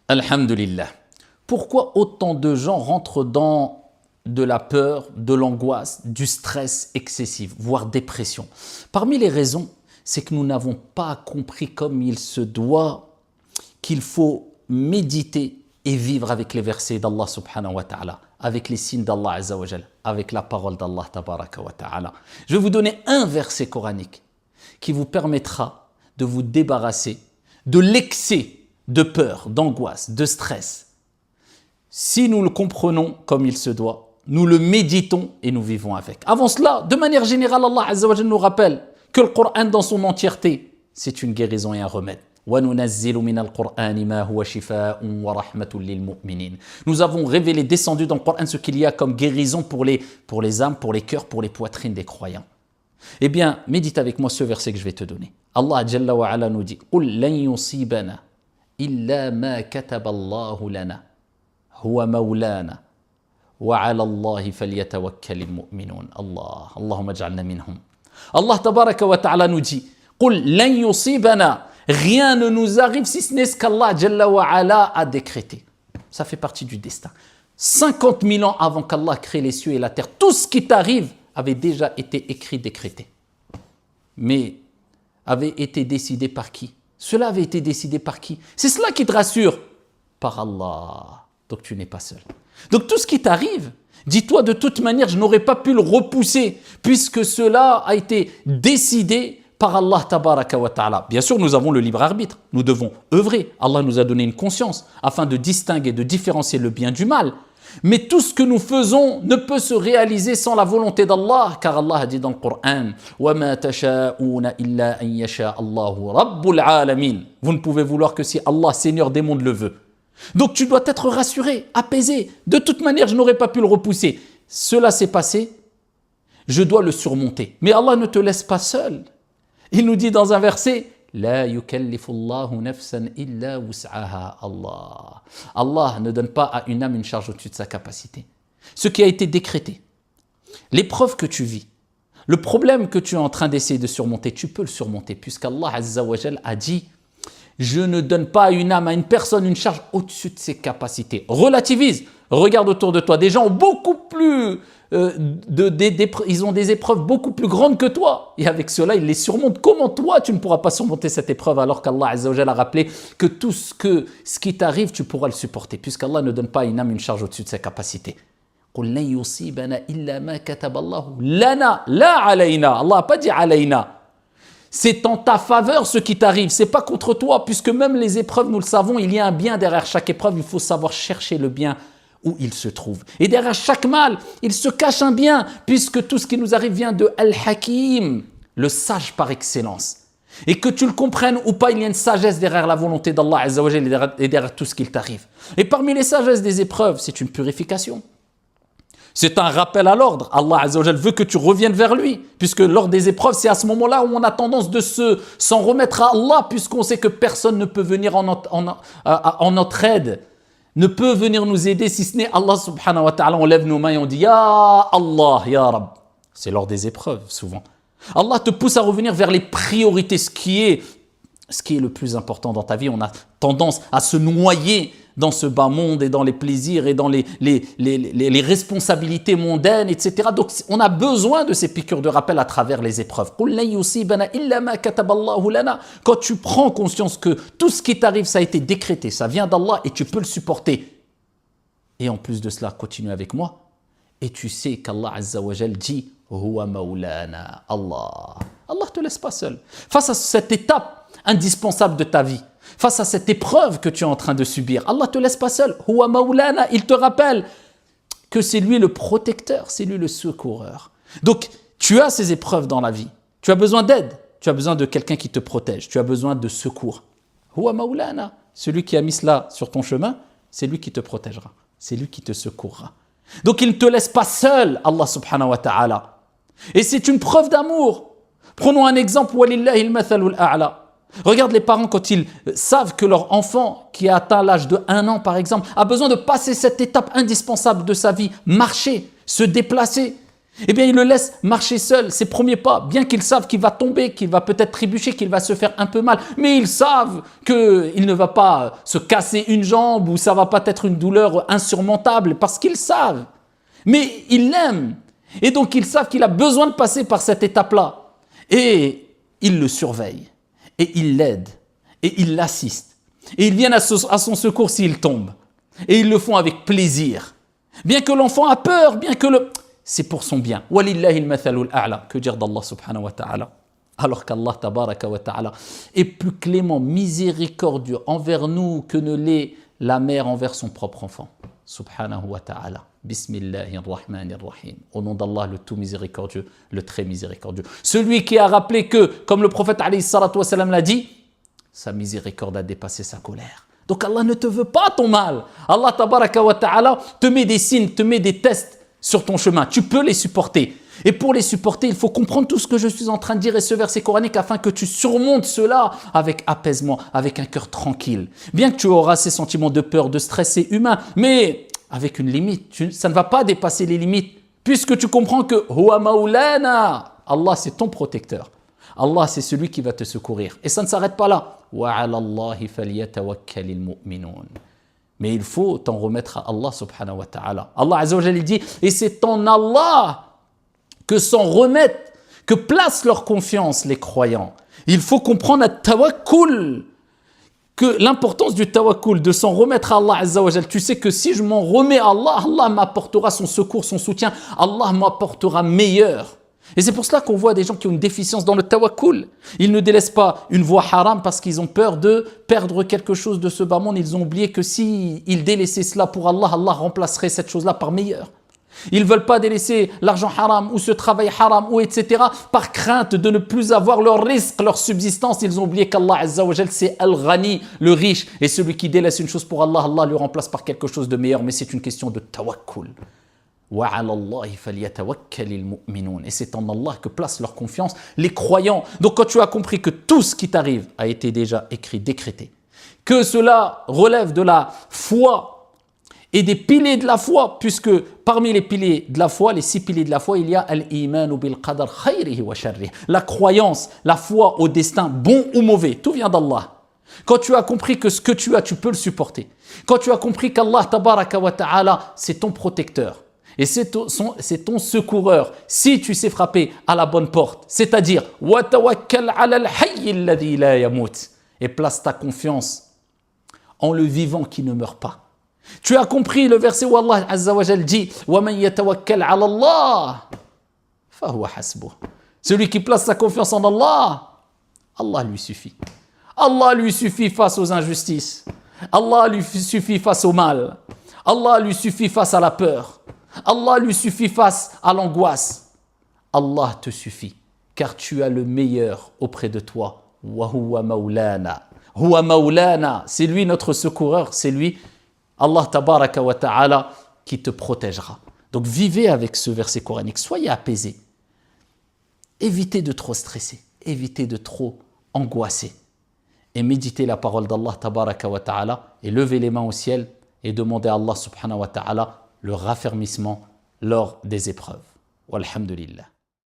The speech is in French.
Alhamdulillah. Pourquoi autant de gens rentrent dans de la peur, de l'angoisse, du stress excessif, voire dépression? Parmi les raisons, c'est que nous n'avons pas compris comme il se doit qu'il faut méditer et vivre avec les versets d'Allah subhanahu wa ta'ala, avec les signes d'Allah azza wa jal, avec la parole d'Allah tabaraka wa ta'ala. Je vais vous donner un verset coranique qui vous permettra de vous débarrasser de l'excès de peur, d'angoisse, de stress. Si nous le comprenons comme il se doit, nous le méditons et nous vivons avec. Avant cela, de manière générale, Allah azza wa jal nous rappelle que le Coran dans son entièreté, c'est une guérison et un remède. Nous avons révélé, descendu dans le Coran ce qu'il y a comme guérison pour les âmes, pour les cœurs, pour les poitrines des croyants. Eh bien, médite avec moi ce verset que je vais te donner. Allah Jalla wa Ala nous dit قُلْ لَنْ يُصِيبَنَا إِلَّا مَا كَتَبَ اللَّهُ لَنَا هُوَ مَوْلَانَا وَعَلَى اللَّهِ فَلْيَتَوَكَّلِ الْمُؤْمِنُونَ Allah, Allahumma ij'alna minhum. Allah tabaraka wa ta'ala nous dit قُلْ لَنْ يُصِيبَنَا Rien ne nous arrive si ce n'est ce qu'Allah Jalla wa Ala a décrété. Ça fait partie du destin. 50 000 ans avant qu'Allah crée les cieux et la terre, tout ce qui t'arrive avait déjà été écrit, décrété. Mais avait été décidé par qui? Cela avait été décidé par qui? C'est cela qui te rassure. Par Allah. Donc tu n'es pas seul. Donc tout ce qui t'arrive, dis-toi de toute manière, je n'aurais pas pu le repousser puisque cela a été décidé par Allah tabaraka wa ta'ala. Bien sûr, nous avons le libre arbitre. Nous devons œuvrer. Allah nous a donné une conscience afin de distinguer, de différencier le bien du mal. Mais tout ce que nous faisons ne peut se réaliser sans la volonté d'Allah, car Allah a dit dans le Coran وَمَا تَشَاءُونَ إِلَّا أَن يَشَاءَ اللَّهُ رَبُّ الْعَالَمِينَ. Vous ne pouvez vouloir que si Allah, Seigneur des mondes, le veut. Donc tu dois être rassuré, apaisé. De toute manière, je n'aurais pas pu le repousser. Cela s'est passé, je dois le surmonter. Mais Allah ne te laisse pas seul. Il nous dit dans un verset La yukallifu Allahu nafsan illa wus'aha. Allah ne donne pas à une âme une charge au-dessus de sa capacité. Ce qui a été décrété, l'épreuve que tu vis, le problème que tu es en train d'essayer de surmonter, tu peux le surmonter puisqu'Allah Azza wa Jal a dit je ne donne pas à une âme, à une personne une charge au-dessus de ses capacités. Relativise, regarde autour de toi, des gens ont beaucoup plus ils ont des épreuves beaucoup plus grandes que toi et avec cela ils les surmontent. Comment toi tu ne pourras pas surmonter cette épreuve alors qu'Allah Azza wa Jalla a rappelé que tout ce qui t'arrive tu pourras le supporter puisqu'Allah ne donne pas à une âme une charge au-dessus de ses capacités. قُلْ لَنْ يُصِيبَنَا إِلَّا مَا كَتَبَ اللَّهُ لَنَا لَا عَلَيْنَا. Allah n'a pas dit alayna. C'est en ta faveur ce qui t'arrive, c'est pas contre toi puisque même les épreuves nous le savons, il y a un bien derrière chaque épreuve, il faut savoir chercher le bien où il se trouve. Et derrière chaque mal, il se cache un bien, puisque tout ce qui nous arrive vient de Al-Hakim, le sage par excellence. Et que tu le comprennes ou pas, il y a une sagesse derrière la volonté d'Allah Azza wa Jalla et derrière tout ce qu'il t'arrive. Et parmi les sagesses des épreuves, c'est une purification. C'est un rappel à l'ordre. Allah Azza wa Jalla veut que tu reviennes vers lui, puisque lors des épreuves, c'est à ce moment-là où on a tendance de s'en remettre à Allah, puisqu'on sait que personne ne peut venir en notre aide, ne peut venir nous aider si ce n'est Allah subhanahu wa ta'ala. On lève nos mains et on dit Ya Allah, Ya Rab. C'est lors des épreuves souvent. Allah te pousse à revenir vers les priorités, ce qui est le plus important dans ta vie. On a tendance à se noyer dans ce bas monde et dans les plaisirs et dans les responsabilités mondaines, etc. Donc on a besoin de ces piqûres de rappel à travers les épreuves. Quand tu prends conscience que tout ce qui t'arrive, ça a été décrété, ça vient d'Allah et tu peux le supporter. Et en plus de cela, continue avec moi. Et tu sais qu'Allah Azza wa Jal dit Huwa Maulana. Allah ne te laisse pas seul. Face à cette étape indispensable de ta vie, face à cette épreuve que tu es en train de subir, Allah ne te laisse pas seul. Huwa Maulana, il te rappelle que c'est lui le protecteur, c'est lui le secoureur. Donc, tu as ces épreuves dans la vie. Tu as besoin d'aide, tu as besoin de quelqu'un qui te protège, tu as besoin de secours. Huwa Maulana, celui qui a mis cela sur ton chemin, c'est lui qui te protégera, c'est lui qui te secourra. Donc, il ne te laisse pas seul, Allah subhanahu wa ta'ala. Et c'est une preuve d'amour. Prenons un exemple, walillahi al-mathalul a'la. Regarde les parents quand ils savent que leur enfant qui a atteint l'âge de 1 an par exemple a besoin de passer cette étape indispensable de sa vie, marcher, se déplacer. eh bien, ils le laissent marcher seul, ses premiers pas, bien qu'ils savent qu'il va tomber, qu'il va peut-être trébucher, qu'il va se faire un peu mal, mais ils savent qu'il ne va pas se casser une jambe ou ça va pas être une douleur insurmontable parce qu'ils savent. Mais ils l'aiment. Et donc, ils savent qu'il a besoin de passer par cette étape-là. Et ils le surveillent. Et ils l'aident. Et ils l'assistent. Et ils viennent à son secours s'il tombe. Et ils le font avec plaisir. Bien que l'enfant a peur, bien que c'est pour son bien. Walillahi al-mathalul a'la. Que dire d'Allah subhanahu wa ta'ala? Alors qu'Allah tabaraka wa ta'ala est plus clément, miséricordieux envers nous que ne l'est la mère envers son propre enfant. Subhanahu wa ta'ala. Bismillahirrahmanirrahim. Au nom d'Allah, le tout miséricordieux, le très miséricordieux. Celui qui a rappelé que, comme le prophète alayhi salatu wa salam l'a dit, sa miséricorde a dépassé sa colère. Donc Allah ne te veut pas ton mal. Allah tabaraka wa ta'ala te met des signes, te met des tests sur ton chemin. Tu peux les supporter. Et pour les supporter, il faut comprendre tout ce que je suis en train de dire et ce verset coranique afin que tu surmontes cela avec apaisement, avec un cœur tranquille. Bien que tu auras ces sentiments de peur, de stress, c'est humain, mais avec une limite. Ça ne va pas dépasser les limites puisque tu comprends que Huwa Maulana, Allah c'est ton protecteur. Allah c'est celui qui va te secourir. Et ça ne s'arrête pas là. Wa 'ala Allahi falyatawakkalil mu'minun. Mais il faut t'en remettre à Allah subhanahu wa ta'ala. Allah azza wa jalla dit, et c'est en Allah que s'en remettent, que placent leur confiance les croyants. Il faut comprendre le tawakkul, que l'importance du tawakkul, de s'en remettre à Allah azza wa jalla. Tu sais que si je m'en remets à Allah, Allah m'apportera son secours, son soutien, Allah m'apportera meilleur. Et c'est pour cela qu'on voit des gens qui ont une déficience dans le tawakkul. Ils ne délaissent pas une voie haram parce qu'ils ont peur de perdre quelque chose de ce bas monde. Ils ont oublié que s'ils délaissaient cela pour Allah, Allah remplacerait cette chose-là par meilleur. Ils ne veulent pas délaisser l'argent haram ou ce travail haram ou etc. par crainte de ne plus avoir leur risque, leur subsistance. Ils ont oublié qu'Allah azza wa jal c'est Al-Ghani, le riche. Et celui qui délaisse une chose pour Allah, Allah le remplace par quelque chose de meilleur. Mais c'est une question de tawakkul. Wa 'ala Allahi falyatawakkalil mu'minun. Et c'est en Allah que placent leur confiance les croyants. Donc quand tu as compris que tout ce qui t'arrive a été déjà écrit, décrété, que cela relève de la foi et des piliers de la foi, puisque parmi les piliers de la foi, les 6 piliers de la foi, il y a al-imanu bil qadar khayrihi wa sharrihi, la croyance, la foi au destin bon ou mauvais, tout vient d'Allah. Quand tu as compris que ce que tu as, tu peux le supporter. Quand tu as compris qu'Allah tabaraka wa ta'ala, c'est ton protecteur et c'est ton secoureur si tu sais frapper à la bonne porte, c'est-à-dire wa tawakkal 'ala al-hayy alladhi la yamut, et place ta confiance en le vivant qui ne meurt pas. Tu as compris le verset où Allah azza wa jal dit wa man yatawakkal 'ala Allah fa huwa hasbuh. Celui qui place sa confiance en Allah, Allah lui suffit. Allah lui suffit face aux injustices. Allah lui suffit face au mal. Allah lui suffit face à la peur. Allah lui suffit face à l'angoisse. Allah te suffit, car tu as le meilleur auprès de toi. Wa huwa maulana. Huwa maulana, c'est lui notre secoureur, c'est lui, Allah tabaraka wa ta'ala, qui te protégera. Donc vivez avec ce verset coranique, soyez apaisés. Évitez de trop stresser, évitez de trop angoisser. Et méditez la parole d'Allah tabaraka wa ta'ala et levez les mains au ciel et demandez à Allah subhanahu wa ta'ala le raffermissement lors des épreuves. Walhamdulillah.